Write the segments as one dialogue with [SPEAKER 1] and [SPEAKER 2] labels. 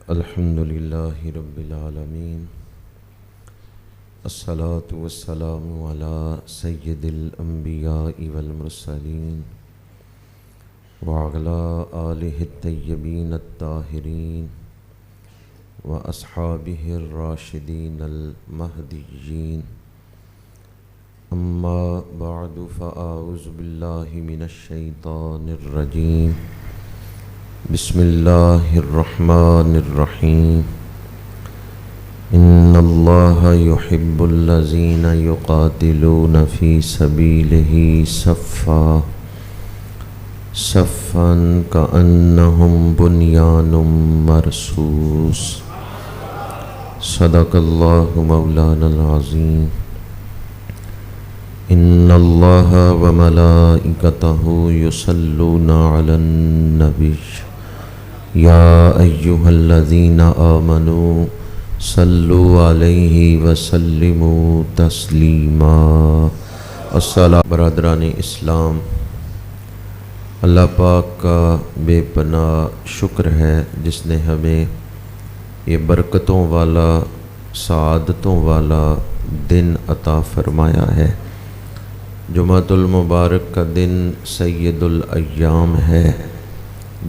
[SPEAKER 1] الحمد للہ رب العالمین، الصلاة والسلام علی سید الانبیاء والمرسلین وعلی آلہ الطیبین الطاہرین واصحابہ الراشدین المہدیین، اما بعد فاعوذ باللہ من الشیطان الرجیم، بسم اللہ الرحمن الرحیم۔ ان اللہ یحب الذین یقاتلون فی سبیلہ صفا صفا کأنہم بنیان مرصوص۔ صدق اللہ مولانا العظیم۔ ان اللہ وملائکتہ یصلون علی النبی یا ایہا الذین آمنوا صلوا علیہ وسلموا تسلیما۔ السلام برادران اسلام، اللہ پاک کا بے پناہ شکر ہے جس نے ہمیں یہ برکتوں والا، سعادتوں والا دن عطا فرمایا ہے۔ جمعۃ المبارک کا دن سید الایام ہے،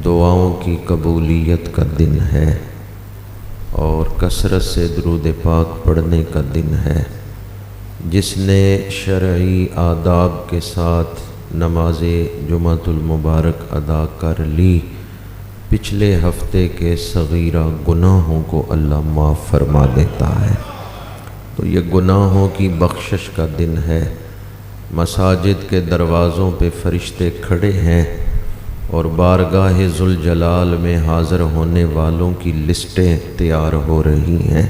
[SPEAKER 1] دعاؤں کی قبولیت کا دن ہے اور کثرت سے درود پاک پڑھنے کا دن ہے۔ جس نے شرعی آداب کے ساتھ نماز جمعۃ المبارک ادا کر لی، پچھلے ہفتے کے صغیرہ گناہوں کو اللہ معاف فرما دیتا ہے۔ تو یہ گناہوں کی بخشش کا دن ہے۔ مساجد کے دروازوں پہ فرشتے کھڑے ہیں اور بارگاہ ذوالجلال میں حاضر ہونے والوں کی لسٹیں تیار ہو رہی ہیں۔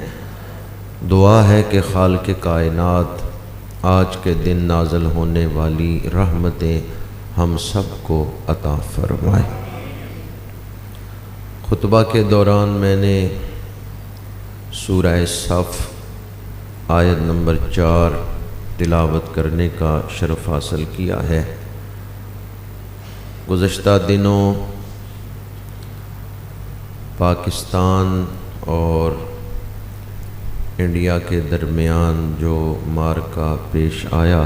[SPEAKER 1] دعا ہے کہ خالق کائنات آج کے دن نازل ہونے والی رحمتیں ہم سب کو عطا فرمائے۔ خطبہ کے دوران میں نے سورہ صف آیت نمبر 4 تلاوت کرنے کا شرف حاصل کیا ہے۔ گزشتہ دنوں پاکستان اور انڈیا کے درمیان جو معرکہ پیش آیا،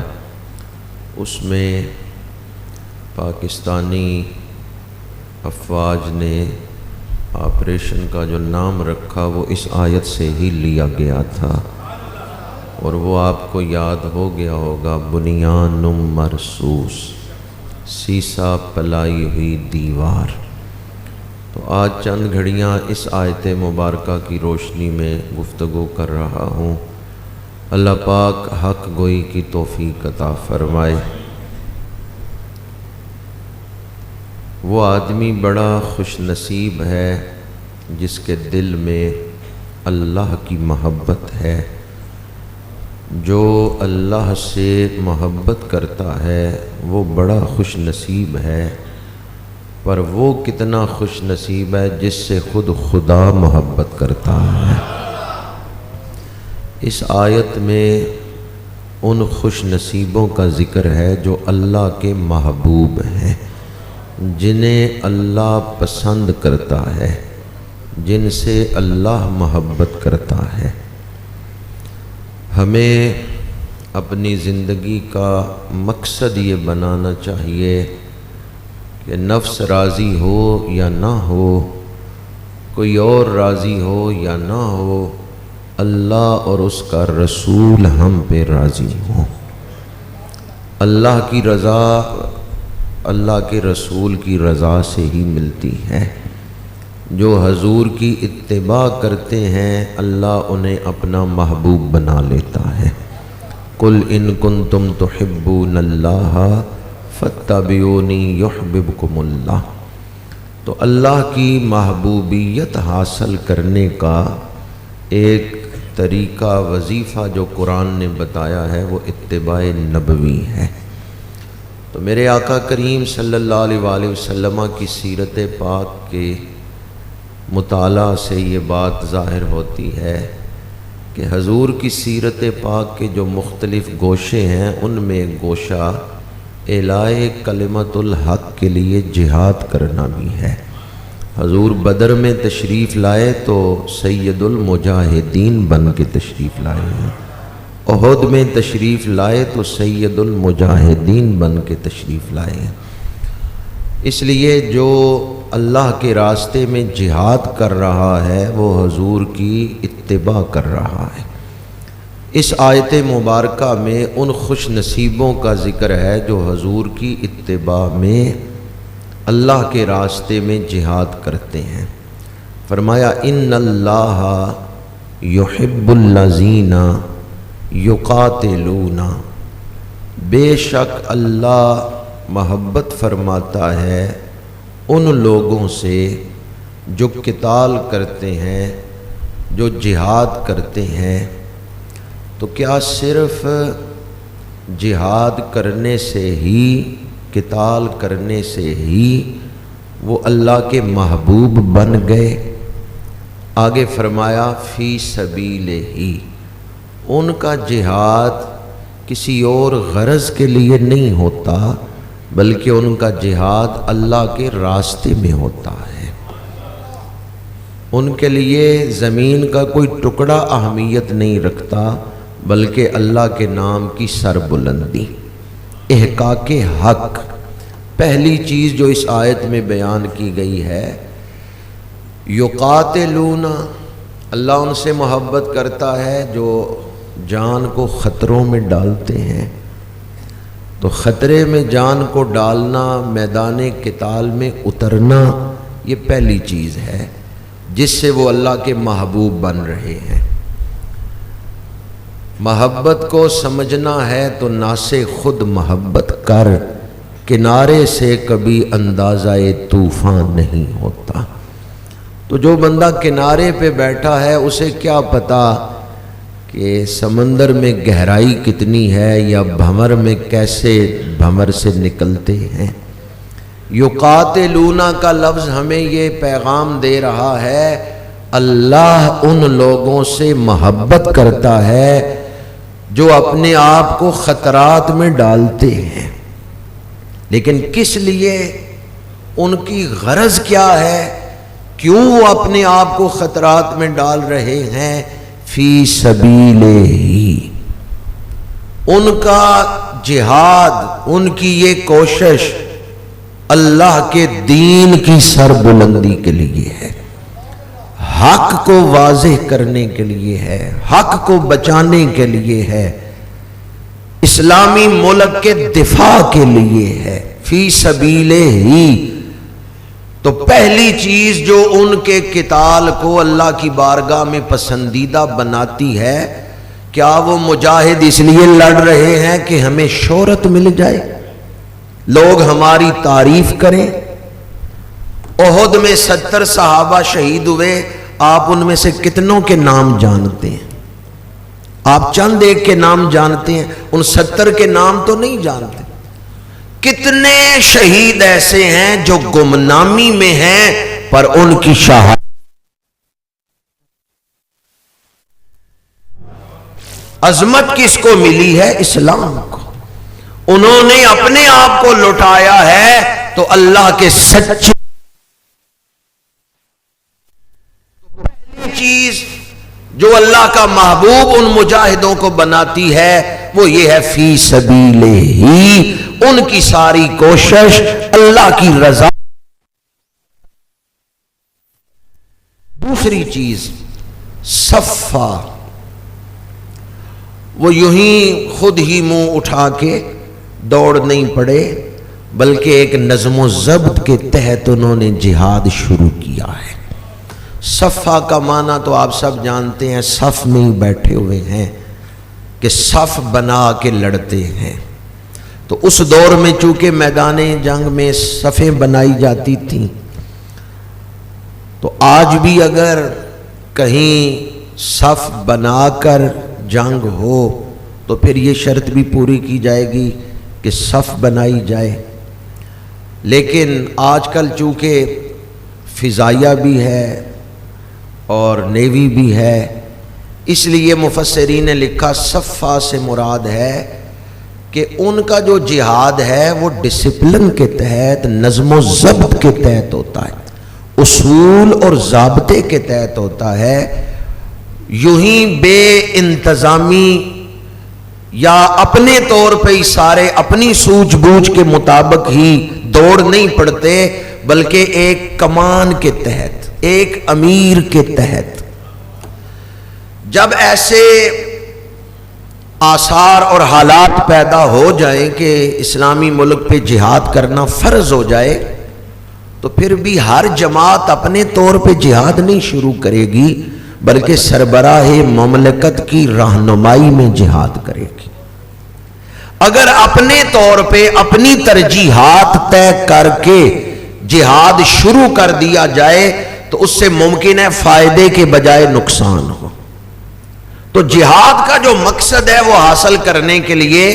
[SPEAKER 1] اس میں پاکستانی افواج نے آپریشن کا جو نام رکھا وہ اس آیت سے ہی لیا گیا تھا، اور وہ آپ کو یاد ہو گیا ہوگا، بنیان مرصوص، سیسا پلائی ہوئی دیوار۔ تو آج چند گھڑیاں اس آیت مبارکہ کی روشنی میں گفتگو کر رہا ہوں۔ اللہ پاک حق گوئی کی توفیق عطا فرمائے۔ وہ آدمی بڑا خوش نصیب ہے جس کے دل میں اللہ کی محبت ہے۔ جو اللہ سے محبت کرتا ہے وہ بڑا خوش نصیب ہے، پر وہ کتنا خوش نصیب ہے جس سے خود خدا محبت کرتا ہے۔ اس آیت میں ان خوش نصیبوں کا ذکر ہے جو اللہ کے محبوب ہیں، جنہیں اللہ پسند کرتا ہے، جن سے اللہ محبت کرتا ہے۔ ہمیں اپنی زندگی کا مقصد یہ بنانا چاہیے کہ نفس راضی ہو یا نہ ہو، کوئی اور راضی ہو یا نہ ہو، اللہ اور اس کا رسول ہم پہ راضی ہوں۔ اللہ کی رضا اللہ کے رسول کی رضا سے ہی ملتی ہے۔ جو حضور کی اتباع کرتے ہیں اللہ انہیں اپنا محبوب بنا لیتا ہے۔ قل ان کنتم تحبون اللہ فاتبعونی یحببکم اللہ۔ تو اللہ کی محبوبیت حاصل کرنے کا ایک طریقہ، وظیفہ جو قرآن نے بتایا ہے وہ اتباع نبوی ہے۔ تو میرے آقا کریم صلی اللہ علیہ وآلہ وسلم کی سیرت پاک کے مطالعہ سے یہ بات ظاہر ہوتی ہے کہ حضور کی سیرت پاک کے جو مختلف گوشے ہیں ان میں ایک گوشہ اعلاء کلمت الحق کے لیے جہاد کرنا بھی ہے۔ حضور بدر میں تشریف لائے تو سید المجاہدین بن کے تشریف لائے ہیں، احد میں تشریف لائے تو سید المجاہدین بن کے تشریف لائے ہیں۔ اس لیے جو اللہ کے راستے میں جہاد کر رہا ہے وہ حضور کی اتباع کر رہا ہے۔ اس آیت مبارکہ میں ان خوش نصیبوں کا ذکر ہے جو حضور کی اتباع میں اللہ کے راستے میں جہاد کرتے ہیں۔ فرمایا ان اللہ یحب الذین یقاتلون، بے شک اللہ محبت فرماتا ہے ان لوگوں سے جو قتال کرتے ہیں، جو جہاد کرتے ہیں۔ تو کیا صرف جہاد کرنے سے ہی، قتال کرنے سے ہی وہ اللہ کے محبوب بن گئے؟ آگے فرمایا فی سبیل ہی، ان کا جہاد کسی اور غرض کے لیے نہیں ہوتا بلکہ ان کا جہاد اللہ کے راستے میں ہوتا ہے۔ ان کے لیے زمین کا کوئی ٹکڑا اہمیت نہیں رکھتا بلکہ اللہ کے نام کی سربلندی، احقاق حق۔ پہلی چیز جو اس آیت میں بیان کی گئی ہے، یقاتلون، اللہ ان سے محبت کرتا ہے جو جان کو خطروں میں ڈالتے ہیں۔ تو خطرے میں جان کو ڈالنا، میدان قتال میں اترنا، یہ پہلی چیز ہے جس سے وہ اللہ کے محبوب بن رہے ہیں۔ محبت کو سمجھنا ہے تو ناسے خود محبت کر، کنارے سے کبھی اندازہ طوفان نہیں ہوتا۔ تو جو بندہ کنارے پہ بیٹھا ہے اسے کیا پتا کہ سمندر میں گہرائی کتنی ہے یا بھنور میں کیسے بھنور سے نکلتے ہیں۔ یقاتلون کا لفظ ہمیں یہ پیغام دے رہا ہے اللہ ان لوگوں سے محبت کرتا ہے جو اپنے آپ کو خطرات میں ڈالتے ہیں۔ لیکن کس لیے؟ ان کی غرض کیا ہے؟ کیوں وہ اپنے آپ کو خطرات میں ڈال رہے ہیں؟ فی سبیل ہی، ان کا جہاد، ان کی یہ کوشش اللہ کے دین کی سربلندی کے لیے ہے، حق کو واضح کرنے کے لیے ہے، حق کو بچانے کے لیے ہے، اسلامی ملک کے دفاع کے لیے ہے۔ فی سبیل ہی، تو پہلی چیز جو ان کے قتال کو اللہ کی بارگاہ میں پسندیدہ بناتی ہے، کیا وہ مجاہد اس لیے لڑ رہے ہیں کہ ہمیں شہرت مل جائے، لوگ ہماری تعریف کریں؟ احد میں 70 صحابہ شہید ہوئے، آپ ان میں سے کتنوں کے نام جانتے ہیں؟ آپ چند ایک کے نام جانتے ہیں، ان 70 کے نام تو نہیں جانتے۔ کتنے شہید ایسے ہیں جو گمنامی میں ہیں پر ان کی شہادت عظمت کس کو ملی ہے؟ اسلام کو۔ انہوں نے اپنے آپ کو لٹایا ہے تو اللہ کے سچے۔ پہلی چیز جو اللہ کا محبوب ان مجاہدوں کو بناتی ہے وہ یہ ہے فی سبیل ہی، ان کی ساری کوشش اللہ کی رضا۔ دوسری چیز صفا، وہ یوں ہی خود ہی منہ اٹھا کے دوڑ نہیں پڑے بلکہ ایک نظم و ضبط کے تحت انہوں نے جہاد شروع کیا ہے۔ صفا کا معنی تو آپ سب جانتے ہیں، صف میں ہی بیٹھے ہوئے ہیں کہ صف بنا کے لڑتے ہیں۔ تو اس دور میں چونکہ میدان جنگ میں صفیں بنائی جاتی تھیں، تو آج بھی اگر کہیں صف بنا کر جنگ ہو تو پھر یہ شرط بھی پوری کی جائے گی کہ صف بنائی جائے۔ لیکن آج کل چونکہ فضائیہ بھی ہے اور نیوی بھی ہے، اس لیے مفسرین نے لکھا صفا سے مراد ہے کہ ان کا جو جہاد ہے وہ ڈسپلن کے تحت، نظم و ضبط کے تحت ہوتا ہے۔ اصول اور ضابطے کے تحت ہوتا ہے، یوں ہی بے انتظامی یا اپنے طور پہ ہی سارے اپنی سوجھ بوجھ کے مطابق ہی دوڑ نہیں پڑتے، بلکہ ایک کمان کے تحت، ایک امیر کے تحت۔ جب ایسے آثار اور حالات پیدا ہو جائیں کہ اسلامی ملک پہ جہاد کرنا فرض ہو جائے، تو پھر بھی ہر جماعت اپنے طور پہ جہاد نہیں شروع کرے گی، بلکہ سربراہ مملکت کی رہنمائی میں جہاد کرے گی۔ اگر اپنے طور پہ اپنی ترجیحات طے کر کے جہاد شروع کر دیا جائے تو اس سے ممکن ہے فائدے کے بجائے نقصان ہو۔ تو جہاد کا جو مقصد ہے وہ حاصل کرنے کے لیے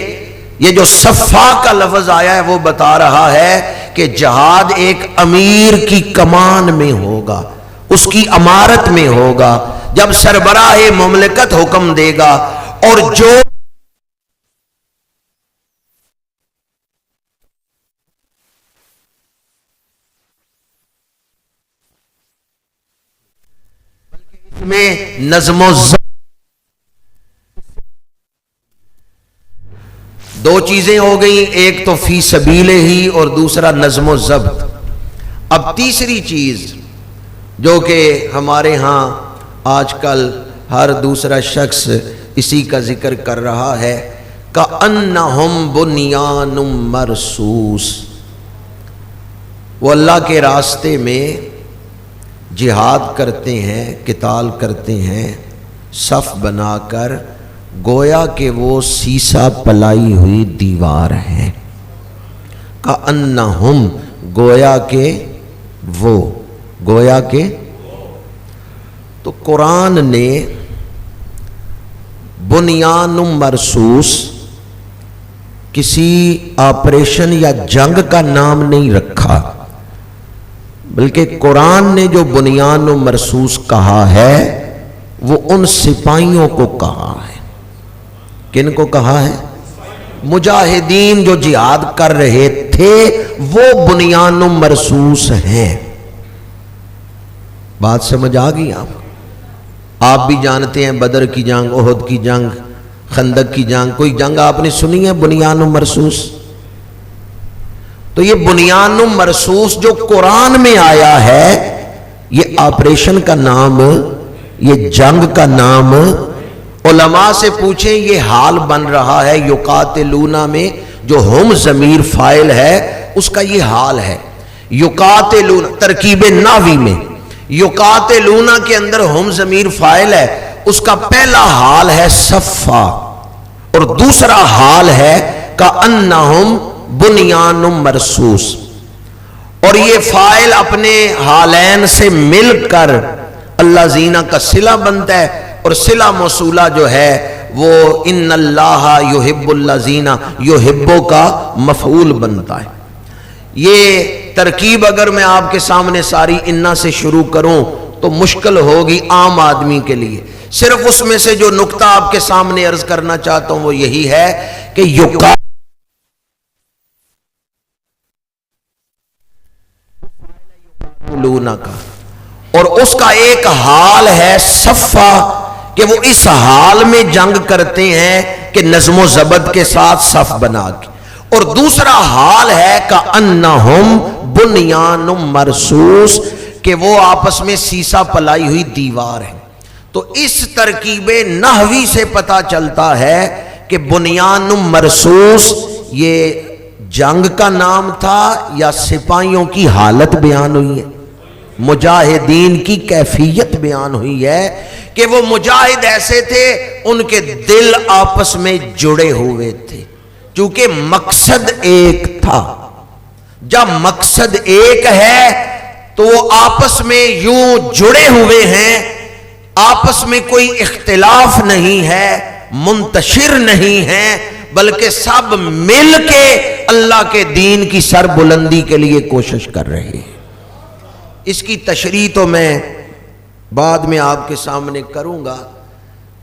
[SPEAKER 1] یہ جو صفا کا لفظ آیا ہے وہ بتا رہا ہے کہ جہاد ایک امیر کی کمان میں ہوگا، اس کی امارت میں ہوگا، جب سربراہ مملکت حکم دے گا، اور جو میں نظم و ضبط، دو چیزیں ہو گئیں، ایک تو فی سبیل ہی اور دوسرا نظم و ضبط۔ اب تیسری چیز جو کہ ہمارے ہاں آج کل ہر دوسرا شخص اسی کا ذکر کر رہا ہے، کأنہم بنیان مرصوص، وہ اللہ کے راستے میں جہاد کرتے ہیں، قتال کرتے ہیں صف بنا کر، گویا کہ وہ سیسا پلائی ہوئی دیوار ہے۔ کأنہم، گویا کہ وہ، گویا کہ تو قرآن نے بنیان مرصوص کسی آپریشن یا جنگ کا نام نہیں رکھا، بلکہ قرآن نے جو بنیان مرصوص کہا ہے وہ ان سپاہیوں کو کہا ہے۔ کن کو کہا ہے؟ مجاہدین جو جہاد کر رہے تھے وہ بنیان مرصوص ہیں۔ بات سمجھ آ گئی آپ بھی جانتے ہیں بدر کی جنگ، احد کی جنگ، خندق کی جنگ، کوئی جنگ آپ نے سنی ہے بنیان مرصوص؟ تو یہ بنیان مرصوص جو قرآن میں آیا ہے، یہ آپریشن کا نام، یہ جنگ کا نام، علماء سے پوچھیں یہ حال بن رہا ہے یقاتلونا میں، جو ہم ضمیر فاعل ہے اس کا یہ حال ہے۔ یقاتلونا ترکیب نحوی میں یقاتلونا کے اندر ہم ضمیر فاعل ہے، اس کا پہلا حال ہے صفا، اور دوسرا حال ہے کأنہم بنیان مرصوص، اور یہ فاعل اپنے حالین سے مل کر اللہ زینہ کا صلہ بنتا ہے، اور صلہ موصولہ جو ہے وہ ان اللہ یحب الذین یحبو کا مفعول بنتا ہے۔ یہ ترکیب اگر میں آپ کے سامنے ساری انا سے شروع کروں تو مشکل ہوگی عام آدمی کے لیے، صرف اس میں سے جو نقطہ آپ کے سامنے عرض کرنا چاہتا ہوں وہ یہی ہے کہ یقاتلونا کا، اور اس کا ایک حال ہے صفا، کہ وہ اس حال میں جنگ کرتے ہیں کہ نظم و ضبط کے ساتھ صف بنا کے، اور دوسرا حال ہے کأنہم بنیان مرصوص، کہ وہ آپس میں سیسا پلائی ہوئی دیوار ہے۔ تو اس ترکیب نحوی سے پتہ چلتا ہے کہ بنیان مرصوص یہ جنگ کا نام تھا یا سپاہیوں کی حالت بیان ہوئی ہے، مجاہدین کی کیفیت بیان ہوئی ہے کہ وہ مجاہد ایسے تھے ان کے دل آپس میں جڑے ہوئے تھے، چونکہ مقصد ایک تھا۔ جب مقصد ایک ہے تو وہ آپس میں یوں جڑے ہوئے ہیں، آپس میں کوئی اختلاف نہیں ہے، منتشر نہیں ہے، بلکہ سب مل کے اللہ کے دین کی سر بلندی کے لیے کوشش کر رہے ہیں۔ اس کی تشریح تو میں بعد میں آپ کے سامنے کروں گا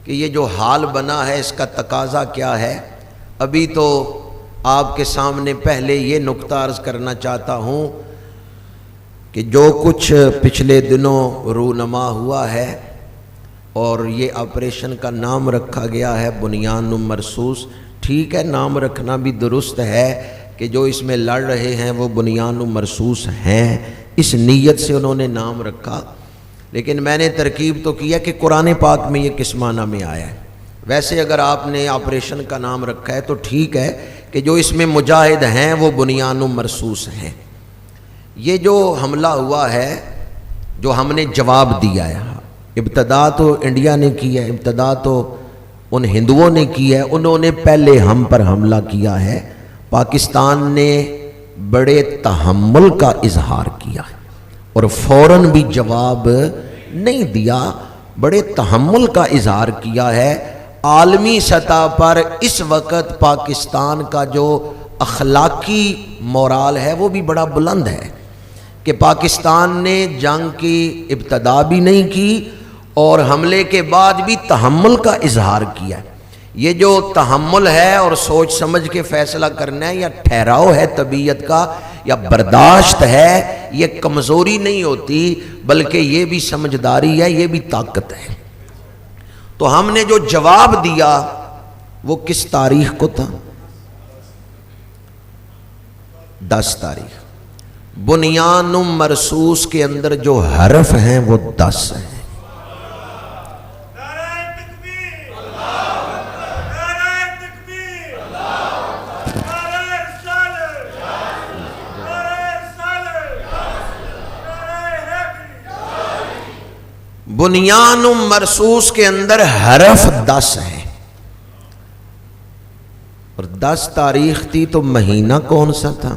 [SPEAKER 1] کہ یہ جو حال بنا ہے اس کا تقاضا کیا ہے۔ ابھی تو آپ کے سامنے پہلے یہ نقطہ عرض کرنا چاہتا ہوں کہ جو کچھ پچھلے دنوں رونما ہوا ہے اور یہ آپریشن کا نام رکھا گیا ہے بنیان مرصوص، ٹھیک ہے، نام رکھنا بھی درست ہے کہ جو اس میں لڑ رہے ہیں وہ بنیان مرصوص ہیں، اس نیت سے انہوں نے نام رکھا، لیکن میں نے ترکیب تو کیا کہ قرآن پاک میں یہ کس معنی میں آیا ہے۔ ویسے اگر آپ نے آپریشن کا نام رکھا ہے تو ٹھیک ہے کہ جو اس میں مجاہد ہیں وہ بنیان مرصوص ہیں۔ یہ جو حملہ ہوا ہے، جو ہم نے جواب دیا ہے، ابتدا تو انڈیا نے کی ہے، ابتدا تو ان ہندوؤں نے کی ہے، انہوں نے پہلے ہم پر حملہ کیا ہے۔ پاکستان نے بڑے تحمل کا اظہار کیا ہے اور فوراً بھی جواب نہیں دیا، بڑے تحمل کا اظہار کیا ہے۔ عالمی سطح پر اس وقت پاکستان کا جو اخلاقی مورال ہے وہ بھی بڑا بلند ہے کہ پاکستان نے جنگ کی ابتدا بھی نہیں کی اور حملے کے بعد بھی تحمل کا اظہار کیا ہے۔ یہ جو تحمل ہے اور سوچ سمجھ کے فیصلہ کرنا ہے، یا ٹھہراؤ ہے طبیعت کا، یا برداشت ہے، یہ کمزوری نہیں ہوتی بلکہ یہ بھی سمجھداری ہے، یہ بھی طاقت ہے۔ تو ہم نے جو جواب دیا وہ کس تاریخ کو تھا؟ 10 تاریخ۔ بنیان مرصوص کے اندر جو حرف ہیں وہ 10 ہیں۔ بنیان مرصوص کے اندر حرف 10 ہیں، اور 10 تاریخ تھی تو مہینہ کون سا تھا؟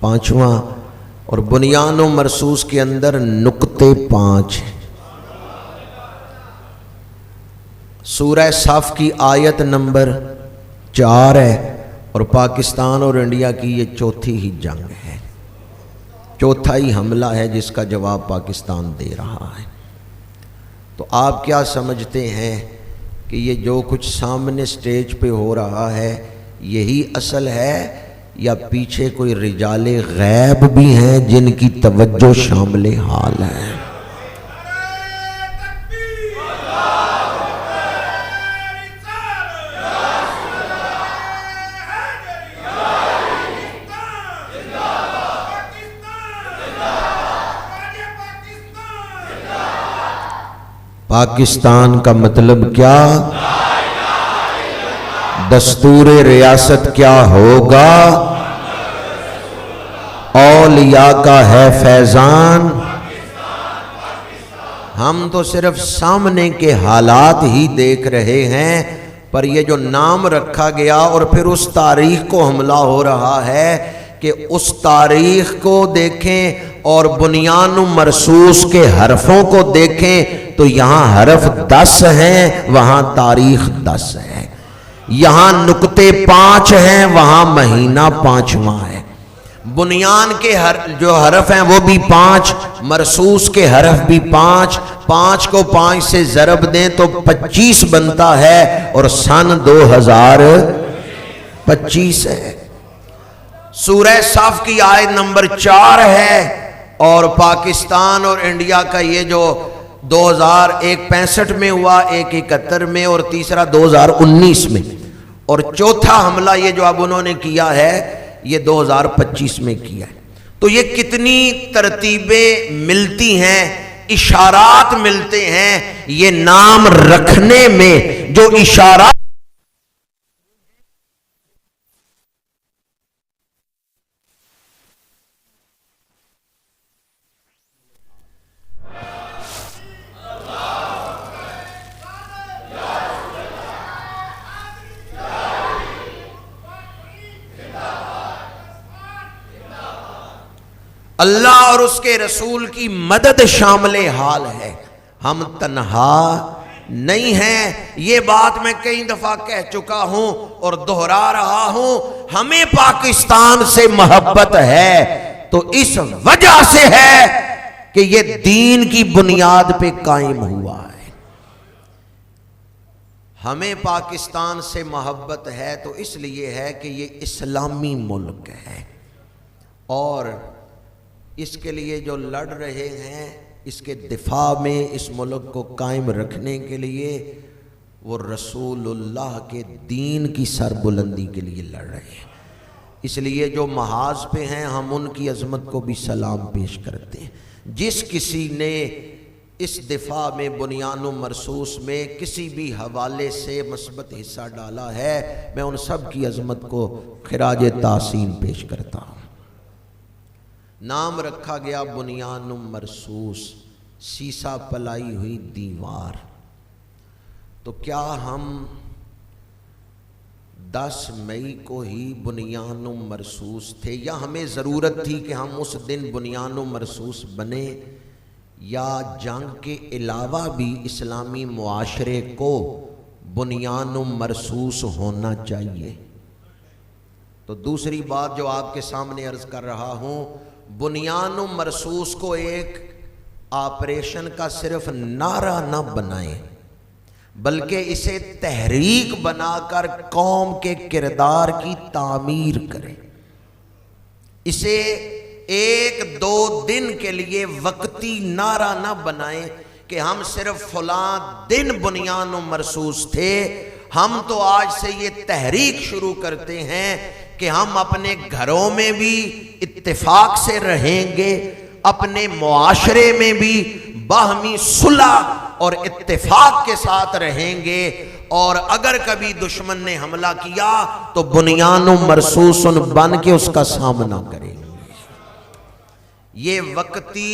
[SPEAKER 1] 5واں، اور بنیان مرصوص کے اندر نقطے 5 ہیں۔ سورہ صف کی آیت نمبر 4 ہے، اور پاکستان اور انڈیا کی یہ چوتھی ہی جنگ ہے، چوتھا ہی حملہ ہے جس کا جواب پاکستان دے رہا ہے۔ تو آپ کیا سمجھتے ہیں کہ یہ جو کچھ سامنے سٹیج پہ ہو رہا ہے یہی اصل ہے، یا پیچھے کوئی رجال غیب بھی ہیں جن کی توجہ شامل حال ہے؟ پاکستان کا مطلب کیا؟ دستور ریاست کیا ہوگا؟ اولیاء کا ہے فیضان۔ ہم تو صرف سامنے کے حالات ہی دیکھ رہے ہیں، پر یہ جو نام رکھا گیا اور پھر اس تاریخ کو حملہ ہو رہا ہے کہ اس تاریخ کو دیکھیں اور بنیان مرصوص کے حرفوں کو دیکھیں تو یہاں حرف 10 ہیں، وہاں تاریخ 10 ہے، یہاں نقطے 5 ہیں، وہاں مہینہ 5واں ہے۔ بنیان کے جو حرف ہیں وہ بھی 5، مرصوص کے حرف بھی 5، 5 کو 5 سے ضرب دیں تو 25 بنتا ہے، اور سن 2025 ہے۔ سورہ صف کی آیت نمبر 4 ہے، اور پاکستان اور انڈیا کا یہ جو 2001 65 میں ہوا، 1 71 میں، اور تیسرا 2019 میں، اور چوتھا حملہ یہ جو اب انہوں نے کیا ہے یہ 2025 میں کیا ہے۔ تو یہ کتنی ترتیبیں ملتی ہیں، اشارات ملتے ہیں، یہ نام رکھنے میں جو اشارات اللہ اور اس کے رسول کی مدد شامل حال ہے، ہم تنہا نہیں ہیں۔ یہ بات میں کئی دفعہ کہہ چکا ہوں اور دہرا رہا ہوں، ہمیں پاکستان سے محبت ہے تو اس وجہ سے ہے کہ یہ دین کی بنیاد پہ قائم ہوا ہے۔ ہمیں پاکستان سے محبت ہے تو اس لیے ہے کہ یہ اسلامی ملک ہے، اور اس کے لیے جو لڑ رہے ہیں، اس کے دفاع میں، اس ملک کو قائم رکھنے کے لیے، وہ رسول اللہ کے دین کی سربلندی کے لیے لڑ رہے ہیں۔ اس لیے جو محاذ پہ ہیں ہم ان کی عظمت کو بھی سلام پیش کرتے ہیں۔ جس کسی نے اس دفاع میں بنیان و مرصوص میں کسی بھی حوالے سے مثبت حصہ ڈالا ہے، میں ان سب کی عظمت کو خراج تحسین پیش کرتا ہوں۔ نام رکھا گیا بنیان و مرصوص، سیسا پلائی ہوئی دیوار۔ تو کیا ہم 10 مئی کو ہی بنیان و مرصوص تھے، یا ہمیں ضرورت تھی کہ ہم اس دن بنیان و مرصوص بنے، یا جنگ کے علاوہ بھی اسلامی معاشرے کو بنیان و مرصوص ہونا چاہیے؟ تو دوسری بات جو آپ کے سامنے عرض کر رہا ہوں، بنیان و مرصوص کو ایک آپریشن کا صرف نعرہ نہ بنائیں، بلکہ اسے تحریک بنا کر قوم کے کردار کی تعمیر کریں۔ اسے 1-2 دن کے لیے وقتی نعرہ نہ بنائیں کہ ہم صرف فلاں دن بنیان و مرصوص تھے، ہم تو آج سے یہ تحریک شروع کرتے ہیں کہ ہم اپنے گھروں میں بھی اتفاق سے رہیں گے، اپنے معاشرے میں بھی باہمی صلح اور اتفاق کے ساتھ رہیں گے، اور اگر کبھی دشمن نے حملہ کیا تو بنیان و مرصوص بن کے اس کا سامنا کریں گے۔ یہ وقتی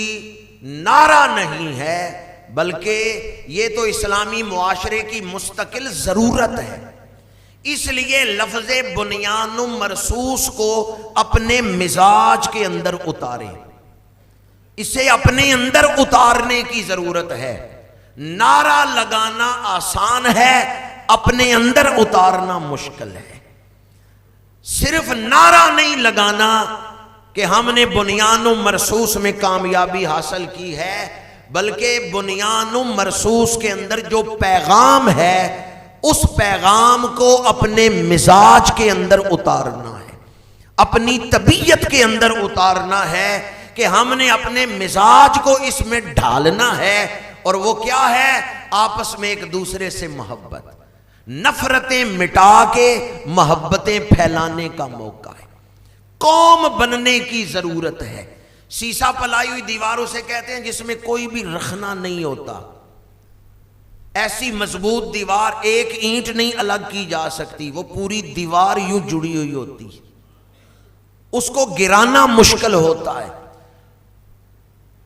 [SPEAKER 1] نعرہ نہیں ہے، بلکہ یہ تو اسلامی معاشرے کی مستقل ضرورت ہے۔ اس لیے لفظ بنیان و مرصوص کو اپنے مزاج کے اندر اتاریں، اسے اپنے اندر اتارنے کی ضرورت ہے۔ نعرہ لگانا آسان ہے، اپنے اندر اتارنا مشکل ہے۔ صرف نعرہ نہیں لگانا کہ ہم نے بنیان و مرصوص میں کامیابی حاصل کی ہے، بلکہ بنیان و مرصوص کے اندر جو پیغام ہے اس پیغام کو اپنے مزاج کے اندر اتارنا ہے، اپنی طبیعت کے اندر اتارنا ہے، کہ ہم نے اپنے مزاج کو اس میں ڈھالنا ہے۔ اور وہ کیا ہے؟ آپس میں ایک دوسرے سے محبت، نفرتیں مٹا کے محبتیں پھیلانے کا موقع ہے۔ قوم بننے کی ضرورت ہے۔ سیسا پلائی ہوئی دیواروں سے کہتے ہیں جس میں کوئی بھی رخنا نہیں ہوتا۔ ایسی مضبوط دیوار ایک اینٹ نہیں الگ کی جا سکتی، وہ پوری دیوار یوں جڑی ہوئی ہوتی، اس کو گرانا مشکل ہوتا ہے۔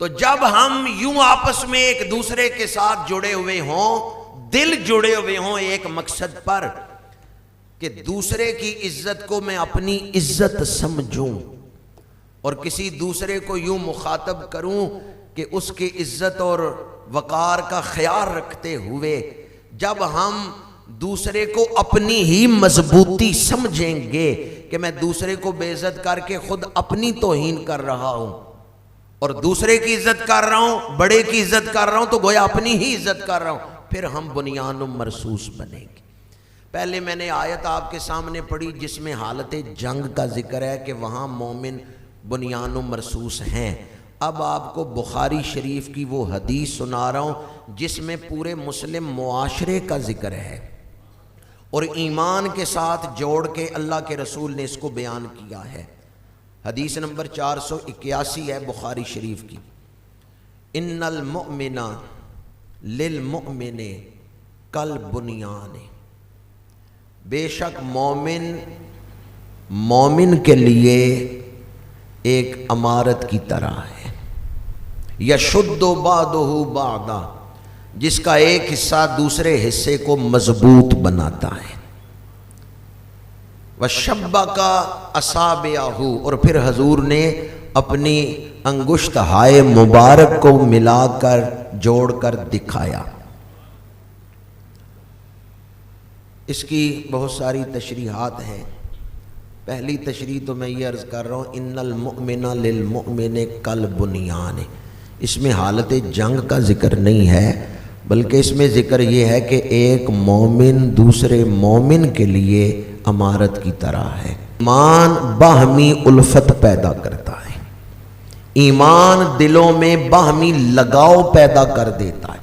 [SPEAKER 1] تو جب ہم یوں آپس میں ایک دوسرے کے ساتھ جڑے ہوئے ہوں، دل جڑے ہوئے ہوں ایک مقصد پر کہ دوسرے کی عزت کو میں اپنی عزت سمجھوں، اور کسی دوسرے کو یوں مخاطب کروں کہ اس کی عزت اور وقار کا خیال رکھتے ہوئے، جب ہم دوسرے کو اپنی ہی مضبوطی سمجھیں گے کہ میں دوسرے کو بے عزت کر کے خود اپنی توہین کر رہا ہوں اور دوسرے کی عزت کر رہا ہوں، بڑے کی عزت کر رہا ہوں، تو گویا اپنی ہی عزت کر رہا ہوں، پھر ہم بنیان و مرصوص بنیں گے۔ پہلے میں نے آیت آپ کے سامنے پڑھی جس میں حالت جنگ کا ذکر ہے کہ وہاں مومن بنیان و مرصوص ہیں۔ اب آپ کو بخاری شریف کی وہ حدیث سنا رہا ہوں جس میں پورے مسلم معاشرے کا ذکر ہے، اور ایمان کے ساتھ جوڑ کے اللہ کے رسول نے اس کو بیان کیا ہے۔ حدیث نمبر 481 ہے بخاری شریف کی۔ ان المؤمن للمؤمن کالبنیان، بے شک مومن کے لیے ایک عمارت کی طرح ہے، یشد بعضہ بعضا، جس کا ایک حصہ دوسرے حصے کو مضبوط بناتا ہے، وشبک اصابعہ، اور پھر حضور نے اپنی انگشت ہائے مبارک کو ملا کر جوڑ کر دکھایا۔ اس کی بہت ساری تشریحات ہیں۔ پہلی تشریح تو میں یہ عرض کر رہا ہوں، ان المؤمن للمؤمن کالبنیان، اس میں حالت جنگ کا ذکر نہیں ہے، بلکہ اس میں ذکر یہ ہے کہ ایک مومن دوسرے مومن کے لیے عمارت کی طرح ہے۔ ایمان باہمی الفت پیدا کرتا ہے، ایمان دلوں میں باہمی لگاؤ پیدا کر دیتا ہے.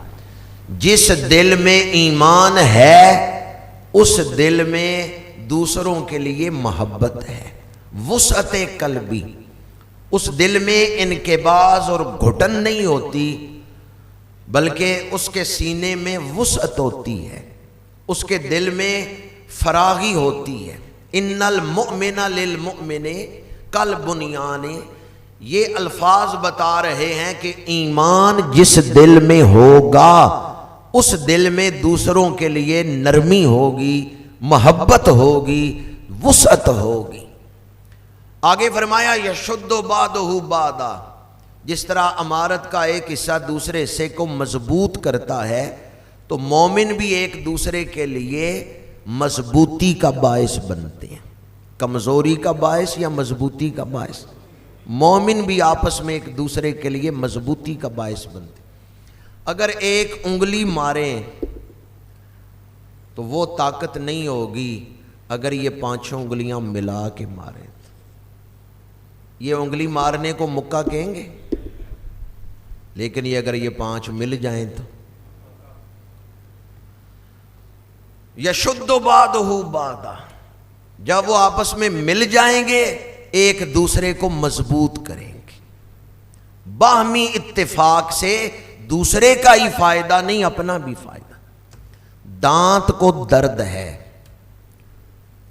[SPEAKER 1] جس دل میں ایمان ہے اس دل میں دوسروں کے لیے محبت ہے، وسعت قلبی. اس دل میں انکباز اور گھٹن نہیں ہوتی، بلکہ اس کے سینے میں وسعت ہوتی ہے، اس کے دل میں فراغی ہوتی ہے. ان المؤمن للمؤمن کالبنیان، یہ الفاظ بتا رہے ہیں کہ ایمان جس دل میں ہوگا اس دل میں دوسروں کے لیے نرمی ہوگی، محبت ہوگی، وسعت ہوگی. آگے فرمایا یشد بعضہ بعضا، جس طرح عمارت کا ایک حصہ دوسرے حصے کو مضبوط کرتا ہے تو مومن بھی ایک دوسرے کے لیے مضبوطی کا باعث بنتے ہیں. کمزوری کا باعث یا مضبوطی کا باعث؟ مومن بھی آپس میں ایک دوسرے کے لیے مضبوطی کا باعث بنتے. اگر ایک انگلی ماریں تو وہ طاقت نہیں ہوگی اگر یہ پانچوں انگلیاں ملا کے ماریں. یہ انگلی مارنے کو مکہ کہیں گے، لیکن یہ اگر یہ پانچ مل جائیں تو یشد بعضہ بعضا، جب وہ آپس میں مل جائیں گے ایک دوسرے کو مضبوط کریں گے. باہمی اتفاق سے دوسرے کا ہی فائدہ نہیں، اپنا بھی فائدہ. دانت کو درد ہے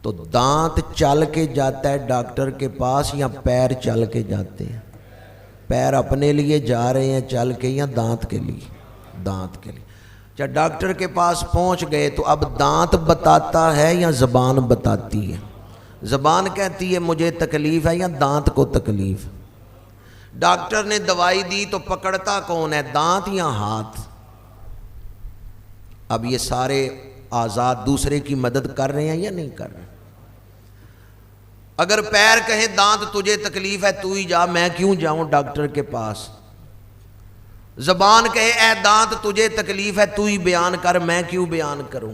[SPEAKER 1] تو دانت چل کے جاتا ہے ڈاکٹر کے پاس یا پیر چل کے جاتے ہیں؟ پیر اپنے لیے جا رہے ہیں چل کے یا دانت کے لیے؟ دانت کے لیے. جب ڈاکٹر کے پاس پہنچ گئے تو اب دانت بتاتا ہے یا زبان بتاتی ہے؟ زبان کہتی ہے مجھے تکلیف ہے یا دانت کو تکلیف؟ ڈاکٹر نے دوائی دی تو پکڑتا کون ہے، دانت یا ہاتھ؟ اب یہ سارے اعضاء دوسرے کی مدد کر رہے ہیں یا نہیں کر رہے؟ اگر پیر کہیں دانت تجھے تکلیف ہے تو ہی جا، میں کیوں جاؤں ڈاکٹر کے پاس؟ زبان کہے اے دانت تجھے تکلیف ہے تو ہی بیان کر، میں کیوں بیان کروں؟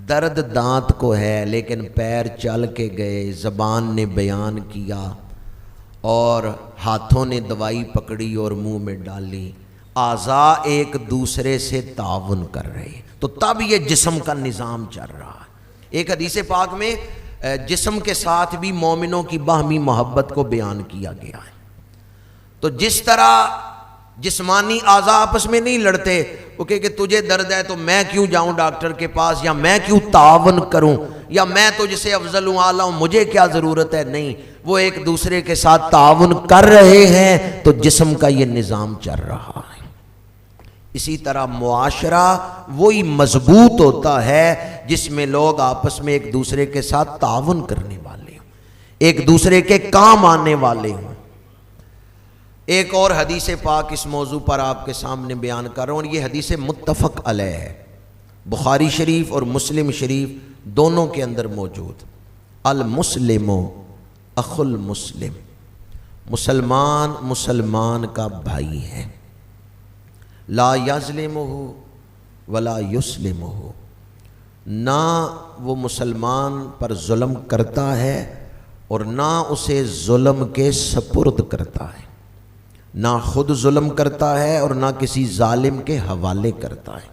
[SPEAKER 1] درد دانت کو ہے لیکن پیر چل کے گئے، زبان نے بیان کیا اور ہاتھوں نے دوائی پکڑی اور منہ میں ڈالی. اعضاء ایک دوسرے سے تعاون کر رہے ہیں تو تب یہ جسم کا نظام چل رہا ہے. ایک حدیث پاک میں جسم کے ساتھ بھی مومنوں کی باہمی محبت کو بیان کیا گیا ہے. تو جس طرح جسمانی اعضاء آپس میں نہیں لڑتے، وہ کہ تجھے درد ہے تو میں کیوں جاؤں ڈاکٹر کے پاس، یا میں کیوں تعاون کروں، یا میں تجھ سے افضل ہوں اعلیٰ ہوں مجھے کیا ضرورت ہے، نہیں، وہ ایک دوسرے کے ساتھ تعاون کر رہے ہیں تو جسم کا یہ نظام چل رہا ہے. اسی طرح معاشرہ وہی مضبوط ہوتا ہے جس میں لوگ آپس میں ایک دوسرے کے ساتھ تعاون کرنے والے ہوں، ایک دوسرے کے کام آنے والے ہوں. ایک اور حدیث پاک اس موضوع پر آپ کے سامنے بیان کر رہا ہوں، اور یہ حدیث متفق علیہ ہے، بخاری شریف اور مسلم شریف دونوں کے اندر موجود. المسلم اخو المسلم، مسلمان مسلمان کا بھائی ہے. لا یظلمہ ولا یسلمہ، نہ وہ مسلمان پر ظلم کرتا ہے اور نہ اسے ظلم کے سپرد کرتا ہے، نہ خود ظلم کرتا ہے اور نہ کسی ظالم کے حوالے کرتا ہے.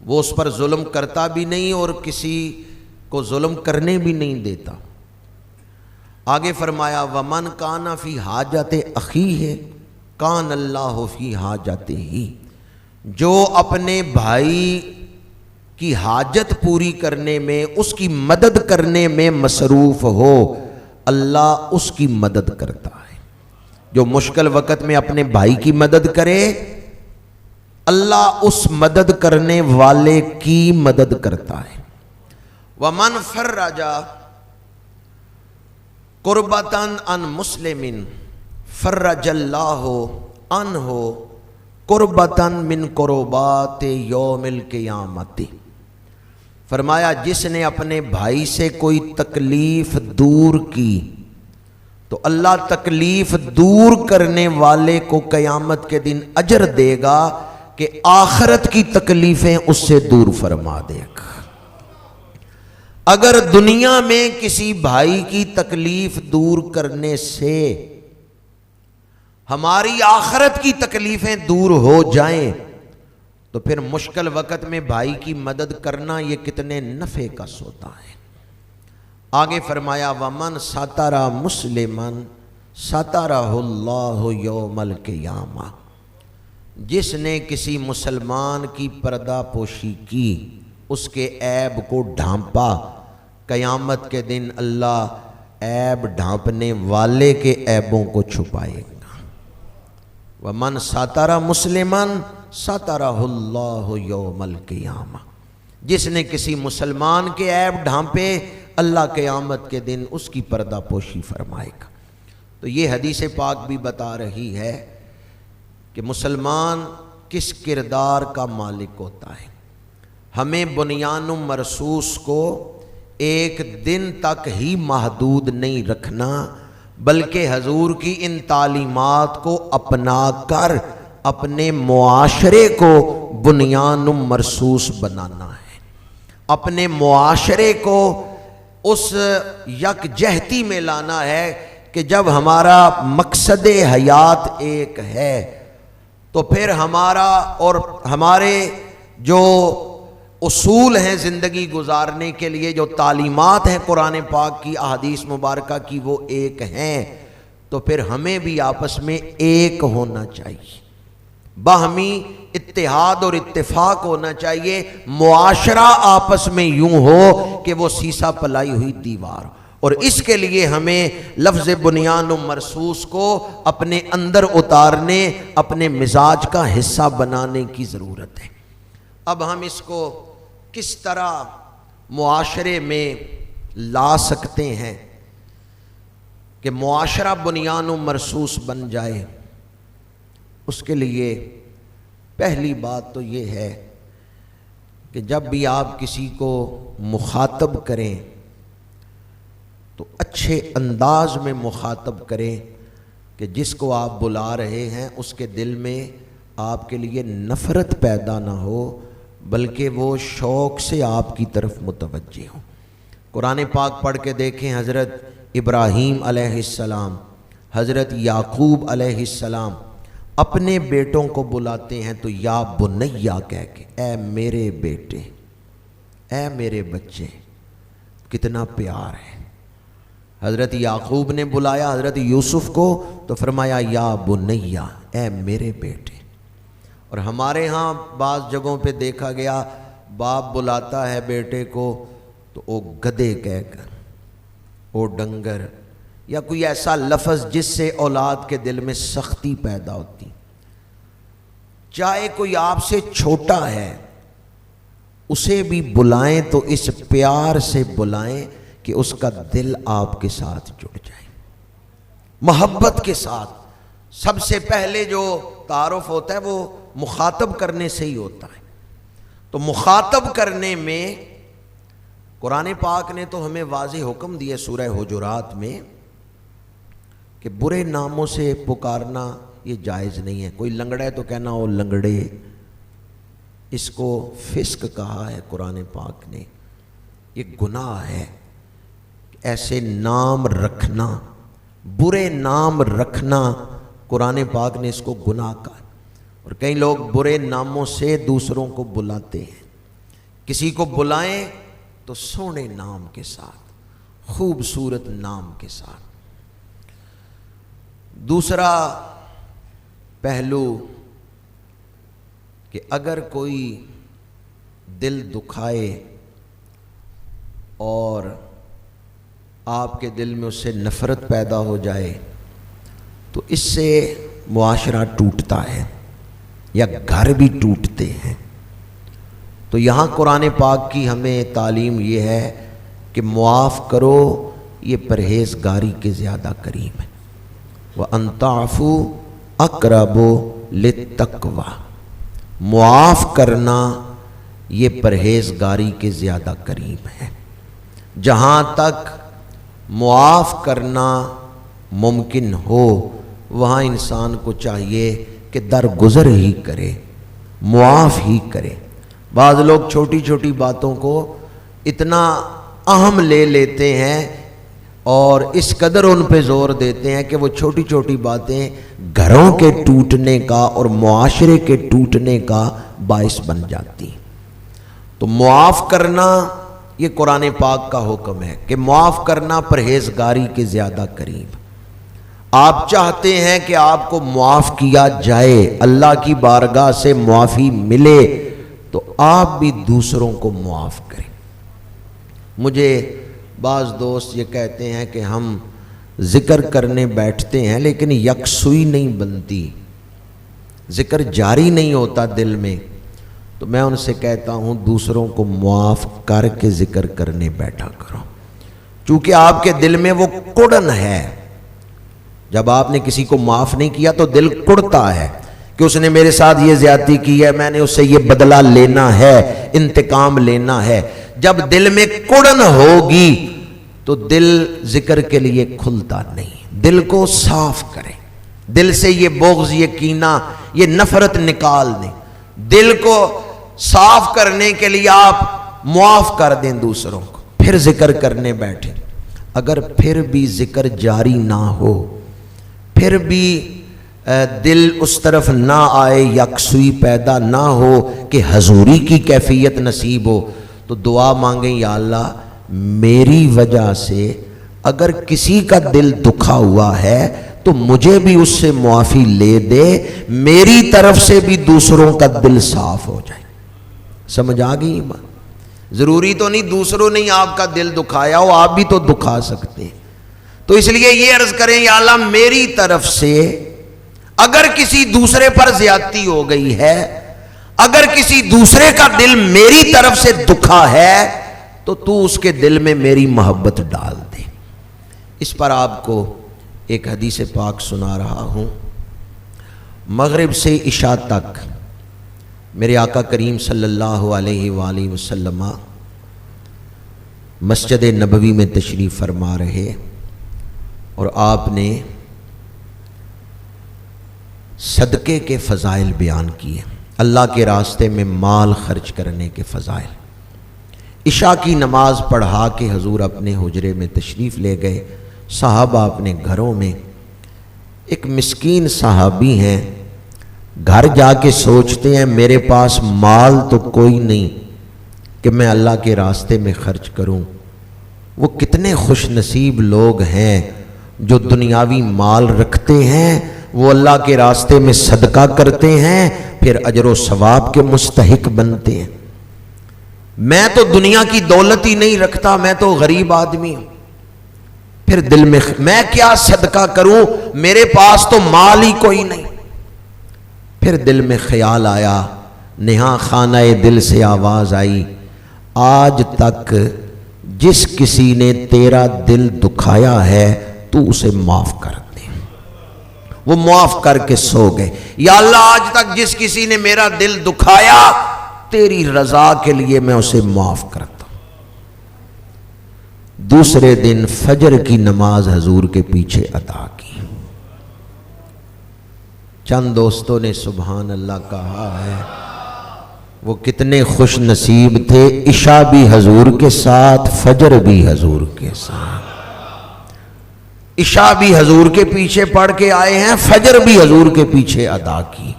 [SPEAKER 1] وہ اس پر ظلم کرتا بھی نہیں اور کسی کو ظلم کرنے بھی نہیں دیتا. آگے فرمایا ومن کان فی حاجت اخیہ کان اللہ فی حاجتہ، جو اپنے بھائی کی حاجت پوری کرنے میں، اس کی مدد کرنے میں مصروف ہو، اللہ اس کی مدد کرتا ہے. جو مشکل وقت میں اپنے بھائی کی مدد کرے، اللہ اس مدد کرنے والے کی مدد کرتا ہے. ومن فرج قربۃ عن مسلم فرج اللہ عنہ قربۃ من قربات یوم القیامت. فرمایا جس نے اپنے بھائی سے کوئی تکلیف دور کی تو اللہ تکلیف دور کرنے والے کو قیامت کے دن اجر دے گا کہ آخرت کی تکلیفیں اس سے دور فرما دے گا. اگر دنیا میں کسی بھائی کی تکلیف دور کرنے سے ہماری آخرت کی تکلیفیں دور ہو جائیں تو پھر مشکل وقت میں بھائی کی مدد کرنا یہ کتنے نفع کا سودا ہے۔ آگے فرمایا وَمَنْ سَتَرَ مُسْلِمًا سَتَرَهُ اللَّهُ يَوْمَ الْقِيَامَةِ، جس نے کسی مسلمان کی پردہ پوشی کی، اس کے عیب کو ڈھانپا، قیامت کے دن اللہ عیب ڈھانپنے والے کے عیبوں کو چھپائے گا۔ وَمَنْ سَتَرَ مُسْلِمًا سَتَرَهُ اللَّهُ يَوْمَ الْقِيَامَةِ، جس نے کسی مسلمان کے عیب ڈھانپے اللہ قیامت کے دن اس کی پردہ پوشی فرمائے گا۔ تو یہ حدیث پاک بھی بتا رہی ہے کہ مسلمان کس کردار کا مالک ہوتا ہے۔ ہمیں بنیان مرصوص کو ایک دن تک ہی محدود نہیں رکھنا، بلکہ حضور کی ان تعلیمات کو اپنا کر اپنے معاشرے کو بنیان مرصوص بنانا ہے، اپنے معاشرے کو اس یکجہتی میں لانا ہے کہ جب ہمارا مقصد حیات ایک ہے تو پھر ہمارا اور ہمارے جو اصول ہیں زندگی گزارنے کے لیے، جو تعلیمات ہیں قرآن پاک کی، احادیث مبارکہ کی، وہ ایک ہیں، تو پھر ہمیں بھی آپس میں ایک ہونا چاہیے، باہمی اتحاد اور اتفاق ہونا چاہیے، معاشرہ آپس میں یوں ہو کہ وہ سیسا پلائی ہوئی دیوار ہو۔ اور اس کے لیے ہمیں لفظ بنیان و مرصوص کو اپنے اندر اتارنے، اپنے مزاج کا حصہ بنانے کی ضرورت ہے۔ اب ہم اس کو کس طرح معاشرے میں لا سکتے ہیں کہ معاشرہ بنیان و مرصوص بن جائے؟ اس کے لیے پہلی بات تو یہ ہے کہ جب بھی آپ کسی کو مخاطب کریں تو اچھے انداز میں مخاطب کریں کہ جس کو آپ بلا رہے ہیں اس کے دل میں آپ کے لیے نفرت پیدا نہ ہو، بلکہ وہ شوق سے آپ کی طرف متوجہ ہوں۔ قرآن پاک پڑھ کے دیکھیں، حضرت ابراہیم علیہ السلام، حضرت یعقوب علیہ السلام اپنے بیٹوں کو بلاتے ہیں تو یا بنیا کہہ کے، اے میرے بیٹے، اے میرے بچے، کتنا پیار ہے۔ حضرت یعقوب نے بلایا حضرت یوسف کو تو فرمایا یا بنیا، اے میرے بیٹے۔ اور ہمارے ہاں بعض جگہوں پہ دیکھا گیا باپ بلاتا ہے بیٹے کو تو او گدھے کہہ کر، او ڈنگر، یا کوئی ایسا لفظ جس سے اولاد کے دل میں سختی پیدا ہوتی۔ چاہے کوئی آپ سے چھوٹا ہے اسے بھی بلائیں تو اس پیار سے بلائیں کہ اس کا دل آپ کے ساتھ جڑ جائے، محبت کے ساتھ۔ سب سے پہلے جو تعارف ہوتا ہے وہ مخاطب کرنے سے ہی ہوتا ہے۔ تو مخاطب کرنے میں قرآن پاک نے تو ہمیں واضح حکم دیا سورہ حجرات میں کہ برے ناموں سے پکارنا یہ جائز نہیں ہے۔ کوئی لنگڑا ہے تو کہنا او لنگڑے، اس کو فسق کہا ہے قرآن پاک نے، یہ گناہ ہے۔ ایسے نام رکھنا، برے نام رکھنا، قرآن پاک نے اس کو گناہ کہا۔ اور کئی لوگ برے ناموں سے دوسروں کو بلاتے ہیں۔ کسی کو بلائیں تو سونے نام کے ساتھ، خوبصورت نام کے ساتھ۔ دوسرا پہلو کہ اگر کوئی دل دکھائے اور آپ کے دل میں اس سے نفرت پیدا ہو جائے تو اس سے معاشرہ ٹوٹتا ہے یا گھر بھی ٹوٹتے ہیں۔ تو یہاں قرآن پاک کی ہمیں تعلیم یہ ہے کہ معاف کرو، یہ پرہیزگاری کے زیادہ قریب ہے۔ وَأَن تَعْفُوا أَقْرَبُ لِلتَّقْوَىٰ، معاف کرنا یہ پرہیزگاری کے زیادہ قریب ہے۔ جہاں تک معاف کرنا ممکن ہو وہاں انسان کو چاہیے کہ درگزر ہی کرے، معاف ہی کرے۔ بعض لوگ چھوٹی چھوٹی باتوں کو اتنا اہم لے لیتے ہیں اور اس قدر ان پہ زور دیتے ہیں کہ وہ چھوٹی چھوٹی باتیں گھروں کے ٹوٹنے کا اور معاشرے کے ٹوٹنے کا باعث بن جاتی. تو معاف کرنا یہ قرآن پاک کا حکم ہے کہ معاف کرنا پرہیزگاری کے زیادہ قریب. آپ چاہتے ہیں کہ آپ کو معاف کیا جائے، اللہ کی بارگاہ سے معافی ملے، تو آپ بھی دوسروں کو معاف کریں. مجھے بعض دوست یہ کہتے ہیں کہ ہم ذکر کرنے بیٹھتے ہیں لیکن یکسوئی نہیں بنتی، ذکر جاری نہیں ہوتا دل میں. تو میں ان سے کہتا ہوں دوسروں کو معاف کر کے ذکر کرنے بیٹھا کرو، چونکہ آپ کے دل میں وہ کڑن ہے. جب آپ نے کسی کو معاف نہیں کیا تو دل کڑتا ہے کہ اس نے میرے ساتھ یہ زیادتی کی ہے، میں نے اس سے یہ بدلہ لینا ہے، انتقام لینا ہے. جب دل میں کڑن ہوگی تو دل ذکر کے لیے کھلتا نہیں. دل کو صاف کریں، دل سے یہ بغض، یہ کینہ، یہ نفرت نکال دیں. دل کو صاف کرنے کے لیے آپ معاف کر دیں دوسروں کو، پھر ذکر کرنے بیٹھیں. اگر پھر بھی ذکر جاری نہ ہو، پھر بھی دل اس طرف نہ آئے، یکسوئی پیدا نہ ہو کہ حضوری کی کیفیت نصیب ہو، تو دعا مانگیں یا اللہ میری وجہ سے اگر کسی کا دل دکھا ہوا ہے تو مجھے بھی اس سے معافی لے دے، میری طرف سے بھی دوسروں کا دل صاف ہو جائے. سمجھ آ گئی بات؟ ضروری تو نہیں دوسروں نے آپ کا دل دکھایا ہو، آپ بھی تو دکھا سکتے ہیں. تو اس لیے یہ عرض کریں یا اللہ میری طرف سے اگر کسی دوسرے پر زیادتی ہو گئی ہے، اگر کسی دوسرے کا دل میری طرف سے دکھا ہے تو تو اس کے دل میں میری محبت ڈال دے. اس پر آپ کو ایک حدیث پاک سنا رہا ہوں. مغرب سے عشاء تک میرے آقا کریم صلی اللہ علیہ وآلہ وسلم مسجد نبوی میں تشریف فرما رہے اور آپ نے صدقے کے فضائل بیان کیے، اللہ کے راستے میں مال خرچ کرنے کے فضائل. عشاء کی نماز پڑھا کے حضور اپنے حجرے میں تشریف لے گئے، صحابہ اپنے گھروں میں. ایک مسکین صحابی ہیں، گھر جا کے سوچتے ہیں میرے پاس مال تو کوئی نہیں کہ میں اللہ کے راستے میں خرچ کروں. وہ کتنے خوش نصیب لوگ ہیں جو دنیاوی مال رکھتے ہیں، وہ اللہ کے راستے میں صدقہ کرتے ہیں، پھر اجر و ثواب کے مستحق بنتے ہیں. میں تو دنیا کی دولت ہی نہیں رکھتا، میں تو غریب آدمی ہوں. پھر دل میں کیا صدقہ کروں، میرے پاس تو مال ہی کوئی نہیں. پھر دل میں خیال آیا، نہاں خانہ دل سے آواز آئی، آج تک جس کسی نے تیرا دل دکھایا ہے تو اسے معاف کر دے. وہ معاف کر کے سو گئے. یا اللہ آج تک جس کسی نے میرا دل دکھایا تیری رضا کے لیے میں اسے معاف کرتا ہوں. دوسرے دن فجر کی نماز حضور کے پیچھے ادا کی. چند دوستوں نے سبحان اللہ کہا ہے. وہ کتنے خوش نصیب تھے، عشاء بھی حضور کے ساتھ، فجر بھی حضور کے ساتھ. عشاء بھی حضور کے پیچھے پڑھ کے آئے ہیں، فجر بھی حضور کے پیچھے ادا کی.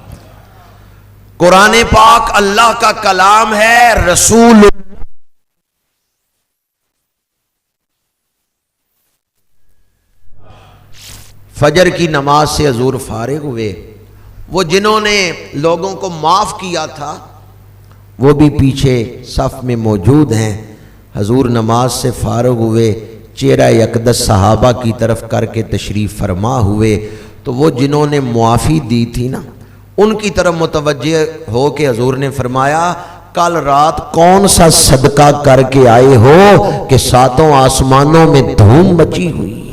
[SPEAKER 1] قرآن پاک اللہ کا کلام ہے، رسول فجر کی نماز سے حضور فارغ ہوئے. وہ جنہوں نے لوگوں کو معاف کیا تھا وہ بھی پیچھے صف میں موجود ہیں. حضور نماز سے فارغ ہوئے، چہرہ اقدس صحابہ کی طرف کر کے تشریف فرما ہوئے. تو وہ جنہوں نے معافی دی تھی نا، ان کی طرف متوجہ ہو کے حضور نے فرمایا کل رات کون سا صدقہ کر کے آئے ہو کہ ساتوں آسمانوں میں دھوم مچی ہوئی ہے.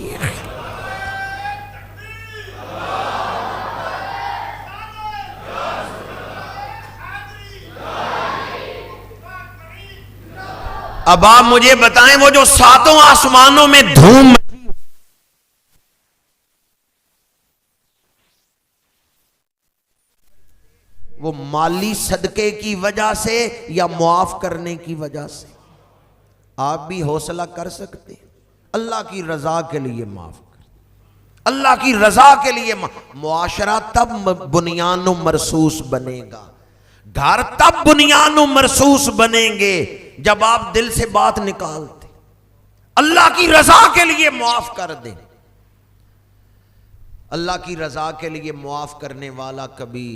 [SPEAKER 1] اب آپ مجھے بتائیں وہ جو ساتوں آسمانوں میں دھوم وہ مالی صدقے کی وجہ سے یا معاف کرنے کی وجہ سے؟ آپ بھی حوصلہ کر سکتے. اللہ کی رضا کے لیے معاف کر، اللہ کی رضا کے لیے معاشرہ تب بنیان و مرصوص بنے گا، گھر تب بنیان و مرصوص بنیں گے جب آپ دل سے بات نکالتے اللہ کی رضا کے لیے معاف کر دیں۔ اللہ کی رضا کے لیے معاف کرنے والا کبھی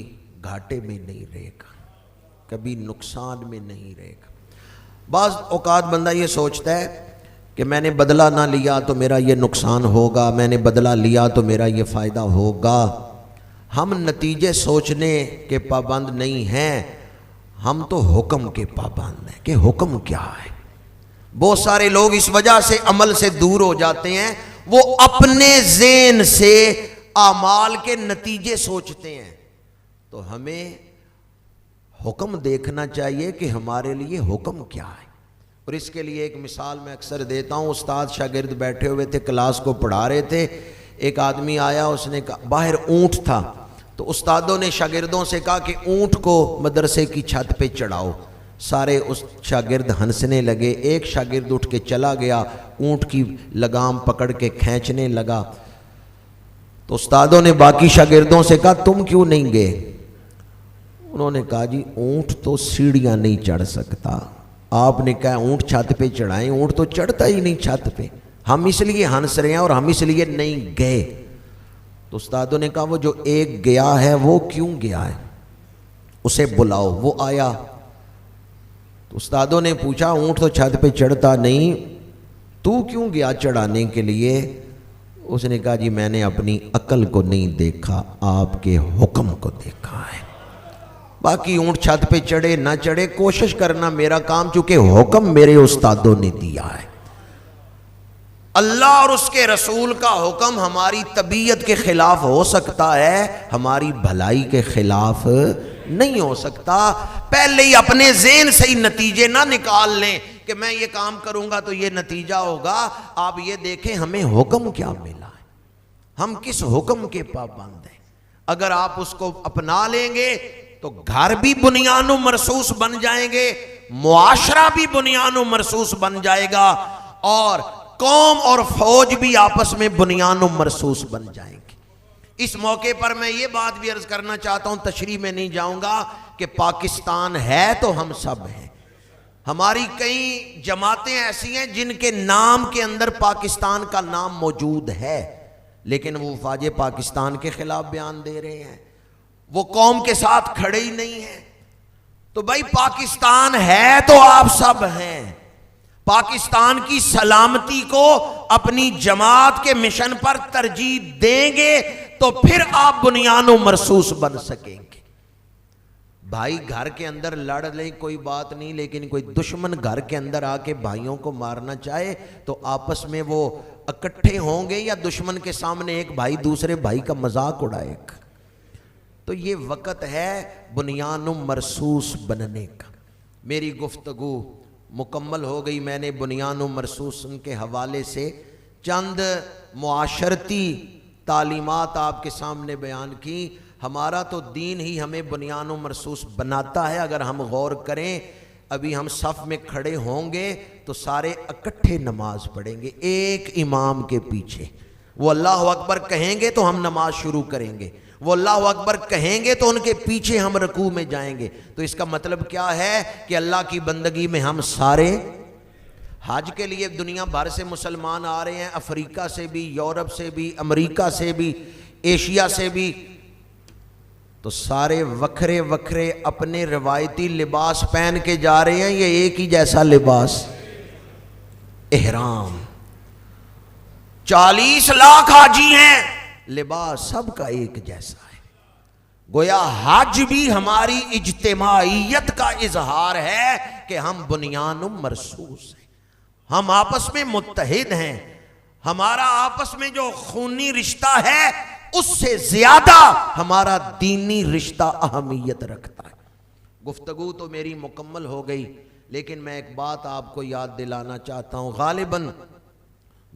[SPEAKER 1] گھاٹے میں نہیں رہے گا، کبھی نقصان میں نہیں رہے گا۔ بعض اوقات بندہ یہ سوچتا ہے کہ میں نے بدلہ نہ لیا تو میرا یہ نقصان ہوگا، میں نے بدلہ لیا تو میرا یہ فائدہ ہوگا۔ ہم نتیجے سوچنے کے پابند نہیں ہیں، ہم تو حکم کے پابند ہیں کہ حکم کیا ہے۔ بہت سارے لوگ اس وجہ سے عمل سے دور ہو جاتے ہیں، وہ اپنے ذہن سے اعمال کے نتیجے سوچتے ہیں۔ تو ہمیں حکم دیکھنا چاہیے کہ ہمارے لیے حکم کیا ہے۔ اور اس کے لیے ایک مثال میں اکثر دیتا ہوں، استاد شاگرد بیٹھے ہوئے تھے، کلاس کو پڑھا رہے تھے، ایک آدمی آیا، اس نے کہا، باہر اونٹ تھا، تو استادوں نے شاگردوں سے کہا کہ اونٹ کو مدرسے کی چھت پہ چڑھاؤ۔ سارے اس شاگرد ہنسنے لگے، ایک شاگرد اٹھ کے چلا گیا، اونٹ کی لگام پکڑ کے کھینچنے لگا۔ تو استادوں نے باقی شاگردوں سے کہا تم کیوں نہیں گئے؟ انہوں نے کہا جی اونٹ تو سیڑھیاں نہیں چڑھ سکتا، آپ نے کہا اونٹ چھت پہ چڑھائیں، اونٹ تو چڑھتا ہی نہیں چھت پہ، ہم اس لیے ہنس رہے ہیں اور ہم اس لیے نہیں گئے۔ تو استادوں نے کہا وہ جو ایک گیا ہے وہ کیوں گیا ہے، اسے بلاؤ۔ وہ آیا، تو استادوں نے پوچھا اونٹ تو چھت پہ چڑھتا نہیں، تو کیوں گیا چڑھانے کے لیے؟ اس نے کہا جی میں نے اپنی عقل کو نہیں دیکھا، آپ کے حکم کو دیکھا ہے۔ باقی اونٹ چھت پہ چڑھے نہ چڑھے کوشش کرنا میرا کام، چونکہ حکم میرے استادوں نے دیا ہے۔ اللہ اور اس کے رسول کا حکم ہماری طبیعت کے خلاف ہو سکتا ہے، ہماری بھلائی کے خلاف نہیں ہو سکتا۔ پہلے ہی اپنے ذہن سے ہی نتیجے نہ نکال لیں کہ میں یہ کام کروں گا تو یہ نتیجہ ہوگا۔ آپ یہ دیکھیں ہمیں حکم کیا ملا ہے، ہم کس حکم کے پابند ہیں۔ اگر آپ اس کو اپنا لیں گے تو گھر بھی بنیان و مرصوص بن جائیں گے، معاشرہ بھی بنیان و مرصوص بن جائے گا، اور قوم اور فوج بھی آپس میں بنیان و مرصوص بن جائیں گے۔ اس موقع پر میں یہ بات بھی عرض کرنا چاہتا ہوں، تشریح میں نہیں جاؤں گا، کہ پاکستان ہے تو ہم سب ہیں۔ ہماری کئی جماعتیں ایسی ہیں جن کے نام کے اندر پاکستان کا نام موجود ہے، لیکن وہ وفاج پاکستان کے خلاف بیان دے رہے ہیں، وہ قوم کے ساتھ کھڑے ہی نہیں ہیں۔ تو بھائی پاکستان ہے تو آپ سب ہیں۔ پاکستان کی سلامتی کو اپنی جماعت کے مشن پر ترجیح دیں گے تو پھر آپ بنیان و مرصوص بن سکیں گے۔ بھائی گھر کے اندر لڑ لیں کوئی بات نہیں، لیکن کوئی دشمن گھر کے اندر آ کے بھائیوں کو مارنا چاہے تو آپس میں وہ اکٹھے ہوں گے یا دشمن کے سامنے ایک بھائی دوسرے بھائی کا مذاق اڑائے گا؟ تو یہ وقت ہے بنیان و مرصوص بننے کا۔ میری گفتگو مکمل ہو گئی، میں نے بنیان و مرصوص کے حوالے سے چند معاشرتی تعلیمات آپ کے سامنے بیان کی۔ ہمارا تو دین ہی ہمیں بنیان و مرصوص بناتا ہے۔ اگر ہم غور کریں، ابھی ہم صف میں کھڑے ہوں گے تو سارے اکٹھے نماز پڑھیں گے ایک امام کے پیچھے، وہ اللہ اکبر کہیں گے تو ہم نماز شروع کریں گے، وہ اللہ اکبر کہیں گے تو ان کے پیچھے ہم رکوع میں جائیں گے۔ تو اس کا مطلب کیا ہے کہ اللہ کی بندگی میں ہم سارے حج کے لیے دنیا بھر سے مسلمان آ رہے ہیں، افریقہ سے بھی، یورپ سے بھی، امریکہ سے بھی، ایشیا سے بھی، تو سارے وکھرے وکھرے اپنے روایتی لباس پہن کے جا رہے ہیں، یہ ایک ہی جیسا لباس احرام۔ 40 لاکھ حاجی ہیں، لباس سب کا ایک جیسا ہے۔ گویا حج بھی ہماری اجتماعیت کا اظہار ہے کہ ہم بنیان و مرصوص ہیں، ہم آپس میں متحد ہیں، ہمارا آپس میں جو خونی رشتہ ہے اس سے زیادہ ہمارا دینی رشتہ اہمیت رکھتا ہے۔ گفتگو تو میری مکمل ہو گئی، لیکن میں ایک بات آپ کو یاد دلانا چاہتا ہوں۔ غالباً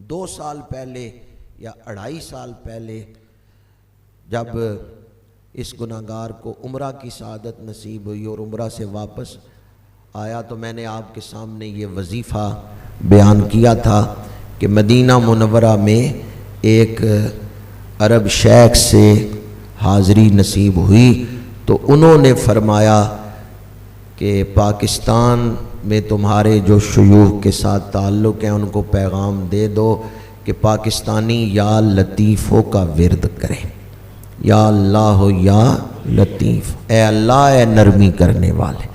[SPEAKER 1] 2 سال پہلے یا 2.5 سال پہلے جب اس گناہگار کو عمرہ کی سعادت نصیب ہوئی اور عمرہ سے واپس آیا تو میں نے آپ کے سامنے یہ وظیفہ بیان کیا تھا کہ مدینہ منورہ میں ایک عرب شیخ سے حاضری نصیب ہوئی تو انہوں نے فرمایا کہ پاکستان میں تمہارے جو شیوخ کے ساتھ تعلق ہیں ان کو پیغام دے دو کہ پاکستانی یا لطیفوں کا ورد کریں، یا اللہ یا لطیف، اے اللہ اے نرمی کرنے والے۔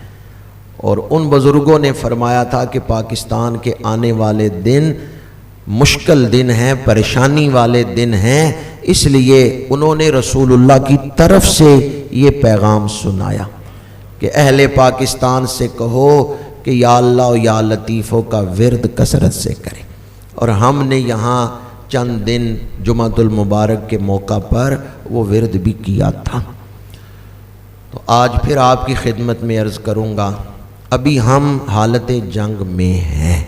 [SPEAKER 1] اور ان بزرگوں نے فرمایا تھا کہ پاکستان کے آنے والے دن مشکل دن ہیں، پریشانی والے دن ہیں، اس لیے انہوں نے رسول اللہ کی طرف سے یہ پیغام سنایا کہ اہل پاکستان سے کہو کہ یا اللہ یا لطیفوں کا ورد کثرت سے کریں۔ اور ہم نے یہاں چند دن جمعۃ المبارک کے موقع پر وہ ورد بھی کیا تھا۔ تو آج پھر آپ کی خدمت میں عرض کروں گا، ابھی ہم حالت جنگ میں ہیں،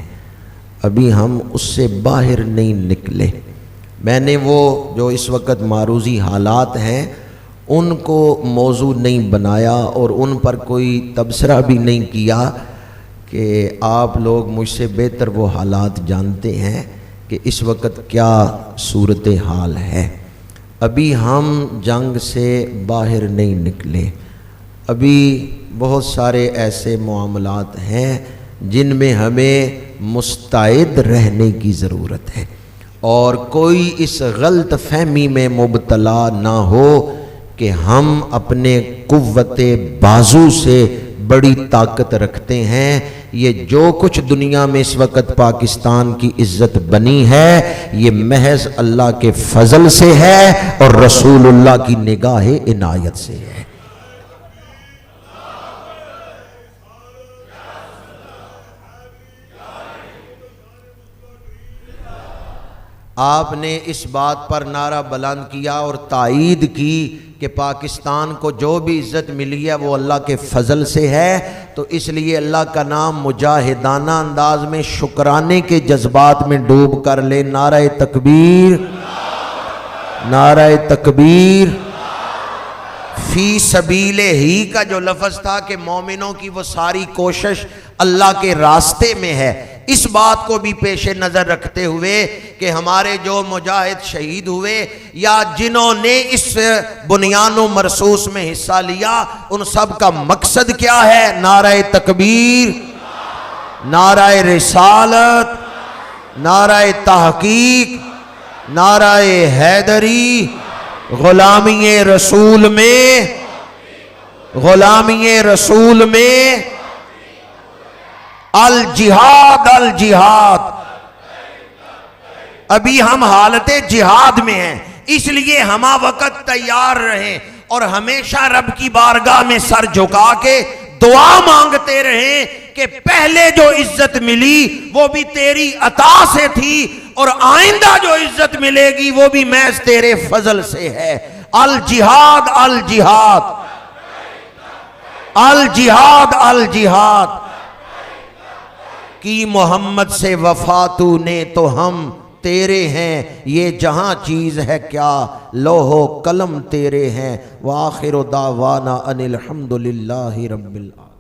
[SPEAKER 1] ابھی ہم اس سے باہر نہیں نکلے۔ میں نے وہ جو اس وقت معروضی حالات ہیں ان کو موضوع نہیں بنایا اور ان پر کوئی تبصرہ بھی نہیں کیا کہ آپ لوگ مجھ سے بہتر وہ حالات جانتے ہیں کہ اس وقت کیا صورتحال ہے۔ ابھی ہم جنگ سے باہر نہیں نکلے، ابھی بہت سارے ایسے معاملات ہیں جن میں ہمیں مستعد رہنے کی ضرورت ہے، اور کوئی اس غلط فہمی میں مبتلا نہ ہو کہ ہم اپنے قوت بازو سے بڑی طاقت رکھتے ہیں۔ یہ جو کچھ دنیا میں اس وقت پاکستان کی عزت بنی ہے یہ محض اللہ کے فضل سے ہے اور رسول اللہ کی نگاہ عنایت سے ہے۔ آپ نے اس بات پر نعرہ بلند کیا اور تائید کی کہ پاکستان کو جو بھی عزت ملی ہے وہ اللہ کے فضل سے ہے، تو اس لیے اللہ کا نام مجاہدانہ انداز میں شکرانے کے جذبات میں ڈوب کر لے۔ نعرہ تکبیر، نعرہ تکبیر۔ فی سبیل ہی کا جو لفظ تھا کہ مومنوں کی وہ ساری کوشش اللہ کے راستے میں ہے، اس بات کو بھی پیش نظر رکھتے ہوئے کہ ہمارے جو مجاہد شہید ہوئے یا جنہوں نے اس بنیان و مرصوص میں حصہ لیا ان سب کا مقصد کیا ہے؟ نعرہ تکبیر، نعرہ رسالت، نعرہ تحقیق، نعرہ حیدری، غلامی رسول میں، غلامی رسول میں، الجہاد، الجہاد۔ ابھی ہم حالت جہاد میں ہیں، اس لیے ہمہ وقت تیار رہیں اور ہمیشہ رب کی بارگاہ میں سر جھکا کے دعا مانگتے رہیں کہ پہلے جو عزت ملی وہ بھی تیری عطا سے تھی اور آئندہ جو عزت ملے گی وہ بھی محض تیرے فضل سے ہے۔ الجہاد، الجہاد، الجہاد، الجہاد کی محمد سے وفا تو نے تو ہم تیرے ہیں، یہ جہاں چیز ہے کیا لوح و قلم تیرے ہیں۔ وآخر دعوانا ان الحمد للہ رب العالمین۔